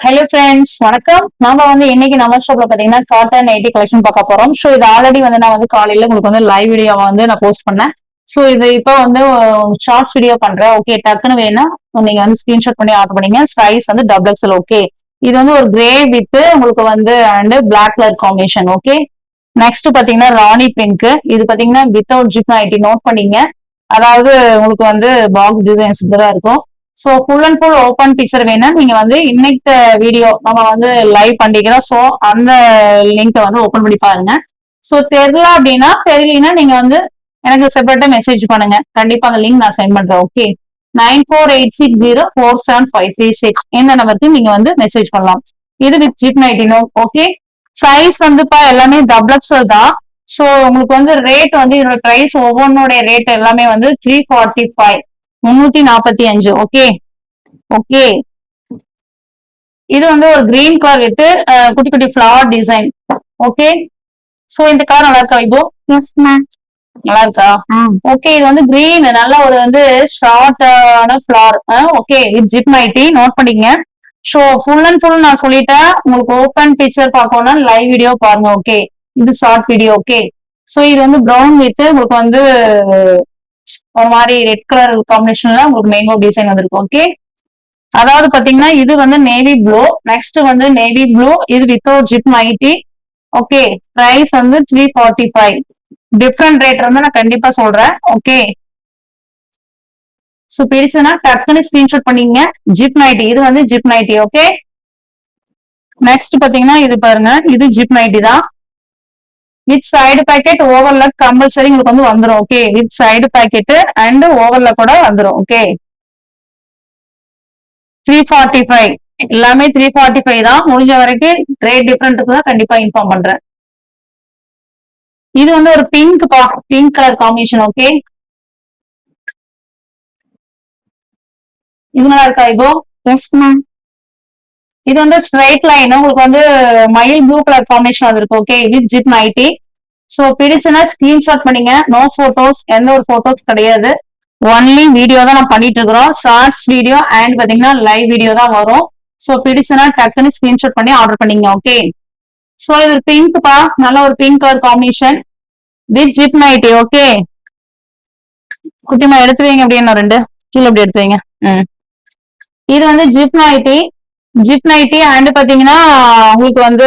Hello friends, வணக்கம். நாம இன்னைக்கு நம்ம ஷாப்ல பாத்தீங்கன்னா காட்டன் நைட்டி கலெக்ஷன் பார்க்க போறோம். ஸோ இது ஆல்ரெடி நான் காலையில உங்களுக்கு லைவ் வீடியோவா நான் போஸ்ட் பண்ணேன். ஸோ இது இப்போ ஷார்ட்ஸ் வீடியோ பண்றேன். ஓகே, டக்குன்னு வேணா நீங்க ஸ்கிரீன்ஷாட் பண்ணி ஆர்டர் பண்ணீங்க. Size double XL. ஓகே, இது ஒரு கிரே வித் உங்களுக்கு and black colour combination. Okay, next பாத்தீங்கன்னா ராணி பிங்க். இது பாத்தீங்கன்னா வித்தவுட் ஜிப் நைட்டி. நோட் பண்ணீங்க. அதாவது உங்களுக்கு பாக்ஸ் டிசைன்ஸ் தான் இருக்கும். So full and full open picture வேணா நீங்க இன்னைக்கு வீடியோ நம்ம லைவ் பண்ணிக்கிறோம். சோ அந்த லிங்க் ஓபன் பண்ணி பாருங்க. சோ தெரியல அப்படின்னா தெரியலனா நீங்க எனக்கு செப்பரேட்டா மெசேஜ் பண்ணுங்க. கண்டிப்பா அந்த லிங்க் நான் சென்ட் பண்றேன். ஓகே, 9486047536 இந்த நம்பருக்கு நீங்க மெசேஜ் பண்ணலாம். இது வித் ஜிப் நைட்டினோ. ஓகே, சைஸ் எல்லாமே டபுள் எக்ஸ்எல் தான். சோ உங்களுக்கு ரேட் இதோட பிரைஸ் ஒவ்வொன்னோட ரேட் எல்லாமே 345 345. ஓகே ஓகே, இது ஒரு கிரீன் கலர் வித் குட்டி குட்டி ஃபிளவர் டிசைன். ஓகே, சோ இந்த கலர் நல்லா இருக்கா? இப்போ எஸ் மேம். நல்லா இருக்கா? ஓகே, இது கிரீன் நல்ல ஒரு ஷார்ட்டான ஃபிளவர். ஓகே, இது ஜிப் நைட்டி. நோட் பண்ணிக்கங்க. ஸோ ஃபுல் அண்ட் ஃபுல் நான் சொல்லிட்டேன். உங்களுக்கு ஓப்பன் பிக்சர் பார்க்கணும்னா லைவ் வீடியோ பாருங்க. ஓகே, இது ஷார்ட் வீடியோ. ஓகே, ஸோ இது ப்ரௌன் வித் உங்களுக்கு ஒரு மாதிரி ரெட் கலர் காம்பினேஷன்ல உங்களுக்கு மேங்கோ டிசைன் வந்திருக்கு. ஓகே, அதாவது பாத்தீங்கன்னா இது navy blue. Next navy blue. இது without zip nightie. Okay, price 345. Different rate நான் கண்டிப்பா சொல்றேன். ஓகே, சோ பிடிச்சுன்னா டக்குன்னு ஸ்கிரீன்ஷாட் பண்ணீங்க. Zip nighty. இது ஜிப் நைட்டி. ஓகே, நெக்ஸ்ட் பாத்தீங்கன்னா இது பாருங்க. இது ஜிப் நைட்டி தான். With side pocket overlock compulsory உங்களுக்கு வந்துடும். Okay, with side pocket and overlock கூட வந்துடும். ஓகே, 345. எல்லாமே 345 தான். முடிஞ்ச வரைக்கும் ரேட் டிஃபரெண்ட் தான் கண்டிப்பா இன்ஃபார்ம் பண்றேன். இது ஒரு பிங்க் பா, பிங்க் கலர் காம்பினேஷன். ஓகே, இது நல்லா இருக்கா? இப்போ எஸ் மேம். இது ஸ்ட்ரைட் லைன் உங்களுக்கு மயில் ப்ளூ கலர் காம்பினேஷன் வந்திருக்கு. Okay, with zip nighty. So பிடிச்சுன்னா ஸ்கிரீன்ஷாட் பண்ணீங்க. நோ போட்டோஸ், எந்த ஒரு போட்டோஸ் கிடையாது. ஒன்லி வீடியோ தான் நான் பண்ணிட்டு இருக்கிறோம். ஷார்ட்ஸ் வீடியோ அண்ட் பாத்தீங்கன்னா லைவ் வீடியோ தான் வரும். சோ பிடிச்சுன்னா டக்குன்னு ஸ்கிரீன்ஷாட் பண்ணி ஆர்டர் பண்ணீங்க. ஓகே, சோ இது பிங்க் பா, நல்ல ஒரு pink colour combination with zip nightie. Okay, குட்டிமா எடுத்து வைங்க. அப்படியே ரெண்டு கீழே அப்படி எடுத்து வைங்க. இது zip nightie. Zip nightie and பாத்தீங்கன்னா உங்களுக்கு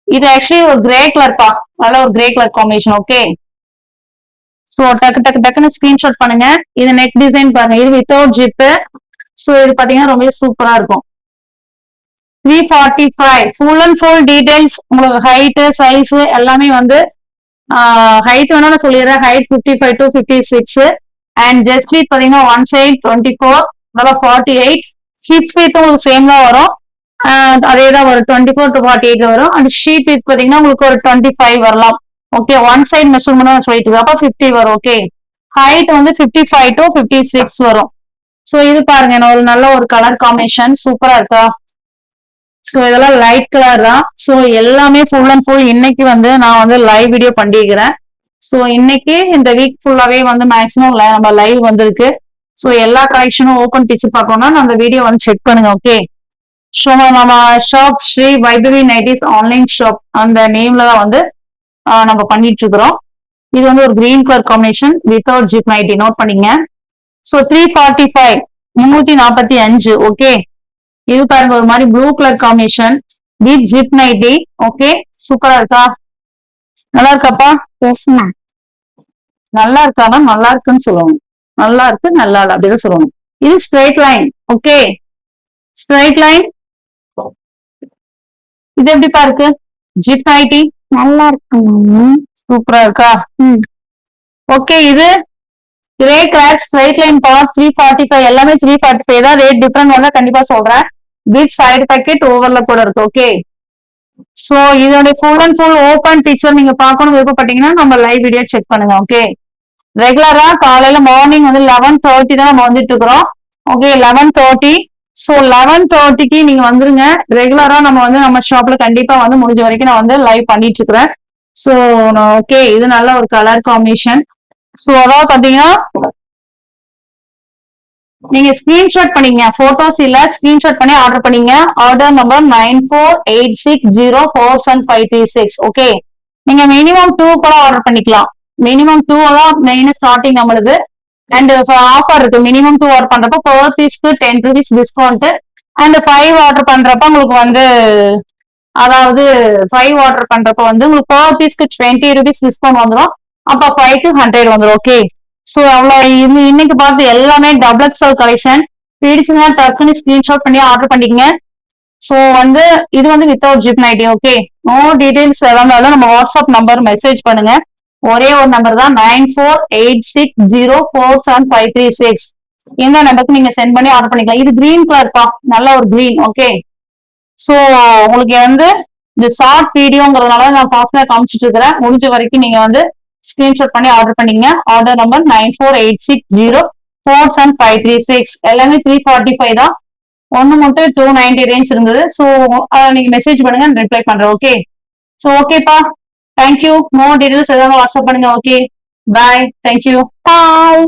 இது ஆக்சுவலி ஒரு கிரே கலர் பா, நல்ல ஒரு grey colour combination. Okay, so டக்கு டக்கு டக்குன்னு ஸ்கிரீன்ஷாட் பண்ணுங்க. இது நெக் டிசைன் பாருங்க. இது வித்தவுட் ஜிப். சோ இது பாத்தீங்கன்னா ரொம்ப சூப்பரா இருக்கும். 345. ஃபுல் அண்ட் ஃபுல் டீடைல்ஸ் உங்களுக்கு ஹைட் சைஸ் எல்லாமே ஹைட் வேணா நான் சொல்லிடுறேன். Height 55 to 56 and just feet பாத்தீங்கன்னா ஒன் சைட் 24, 48. ஹிப் ஃபீட் உங்களுக்கு சேம் தான் வரும். அதே தான் வரும். 24 to 48 வரும். அண்ட் ஷீட் ஃபீட் பாத்தீங்கன்னா உங்களுக்கு ஒரு 25 வரலாம். ஓகே, ஒன் சைட் மெஷர்மெண்ட் சொல்லிட்டு இருக்கு. அப்ப 50 வரும். ஓகே, ஹைட் 55 to 56 வரும். சோ இது பாருங்க, ஒரு நல்ல ஒரு கலர் காம்பினேஷன் சூப்பரா இருக்கா? சோ இதெல்லாம் லைட் கலர் தான். சோ எல்லாமே ஃபுல் அண்ட் ஃபுல் இன்னைக்கு நான் லைவ் வீடியோ பண்ணிக்கிறேன். சோ இன்னைக்கு இந்த வீக் ஃபுல்லாவே மேக்ஸிமம் நம்ம லைவ் வந்திருக்கு. சோ எல்லா கலெக்ஷனும் ஓபன் பிக்சர் பார்க்கணும்னா நம்ம வீடியோ செக் பண்ணுங்க. ஓகே, ஸோ நம்ம shop Sri Vaibhavi nighties online shop அந்த நேம்ல தான் நம்ம பண்ணிட்டு இருக்கிறோம். இது ஒரு green colour combination without zip nightie. Note பண்ணீங்க. சோ 345, 345. ஓகே, இது பாருங்க ஒரு மாதிரி blue colour combination with zip nightie. Okay, சூப்பரா இருக்கா? நல்லா இருக்காப்பா? Yes ma'am. நல்லா இருக்கானா? நல்லா இருக்குன்னு சொல்லணும். நல்லா இருக்கு, நல்லா இல்லை அப்படிதான் சொல்லணும். இது straight line. Okay, straight line. இது எப்படிப்பா இருக்கு? ஜிப் நைட்டி நல்லா இருக்கு மேம். சூப்பரா இருக்கா? ஓகே, இது கிரே கலர் ஸ்ட்ரைட் லைன் பா. 345. எல்லாமே 345 தான். ரேட் டிஃபரெண்ட் வந்தா கண்டிப்பா சொல்றேன். வித் சைடு பாக்கெட் ஓவர்ல கூட இருக்கு. ஓகே, சோ இதோட full and full open picture நீங்க பார்க்கணும் விருப்பப்பட்டீங்கன்னா நம்ம லைவ் வீடியோ செக் பண்ணுங்க. ஓகே, ரெகுலரா காலையில மார்னிங் 11:30 தான் நம்ம வந்துட்டு இருக்கிறோம். ஓகே, 11:30. சோ 11:30க்கு நீங்க வந்துருங்க. ரெகுலரா நம்ம ஷாப்ல கண்டிப்பா முடிஞ்ச வரைக்கும் நான் லைவ் பண்ணிட்டு இருக்கிறேன். சோ ஓகே, இது நல்ல ஒரு கலர் காம்பினேஷன். சோ அதாவது பாத்தீங்கன்னா நீங்க ஸ்கிரீன்ஷாட் பண்ணீங்க, போட்டோஸ் இல்ல ஸ்கிரீன்ஷாட் பண்ணி ஆர்டர் பண்ணீங்க. Order number 9486047536. ஓகே, நீங்க மினிமம் 2 கூட ஆர்டர் பண்ணிக்கலாம். மினிமம் 2 தான் மெயின் ஸ்டார்டிங் நம்மளுக்கு. அண்ட் ஆஃபர் இருக்கு. மினிமம் 2 ஆர்டர் பண்றப்போ per பீஸ்க்கு 10 rupees discount. And 5 order பண்றப்ப உங்களுக்கு வந்து, அதாவது 5 ஆர்டர் பண்றப்ப வந்து உங்களுக்கு per பீஸ்க்கு 20 rupees டிஸ்கவுண்ட் வந்துடும். அப்ப 5க்கு 100 வந்துடும். ஓகே, சோ அவ்வளவு இன்னைக்கு பார்த்து எல்லாமே டபுள் எக்ஸ்எல் கலெக்ஷன். பிடிச்சுன்னா டக்குன்னு ஸ்கிரீன்ஷாட் பண்ணி ஆர்டர் பண்ணிக்கங்க. சோ வந்து இது வந்து without zip nightie. Okay, no details இருந்தாலும் நம்ம வாட்ஸ்அப் நம்பர் மெசேஜ் பண்ணுங்க. ஒரே ஒரு நம்பர் தான், 9486047536. இந்த நம்பருக்கு நீங்க சென்ட் பண்ணி ஆர்டர் பண்ணிக்கலாம். இது கிரீன் கலர் பா, நல்ல ஒரு கிரீன். ஓகே, சோ உங்களுக்கு வந்து இந்த ஷார்ட் வீடியோங்கிறதுனால நான் ஃபாஸ்டா காமிச்சிட்டு இருக்கிறேன். முடிஞ்ச வரைக்கும் நீங்க வந்து ஸ்கிரீன்ஷாட் பண்ணி ஆர்டர் பண்ணீங்க. Order number 9486047536. எல்லாமே 345 தான். ஒன்னு மட்டும் 290 ரேஞ்ச் இருந்தது. சோ நீங்க மெசேஜ் பண்ணுங்க, ரிப்ளை பண்றேன். ஓகே, சோ ஓகேப்பா, தேங்க்யூ. நோ டீடைல்ஸ் ஏதாவது வாட்ஸ்அப் பண்ணுங்க. ஓகே, பாய், தேங்க்யூ. பாய்.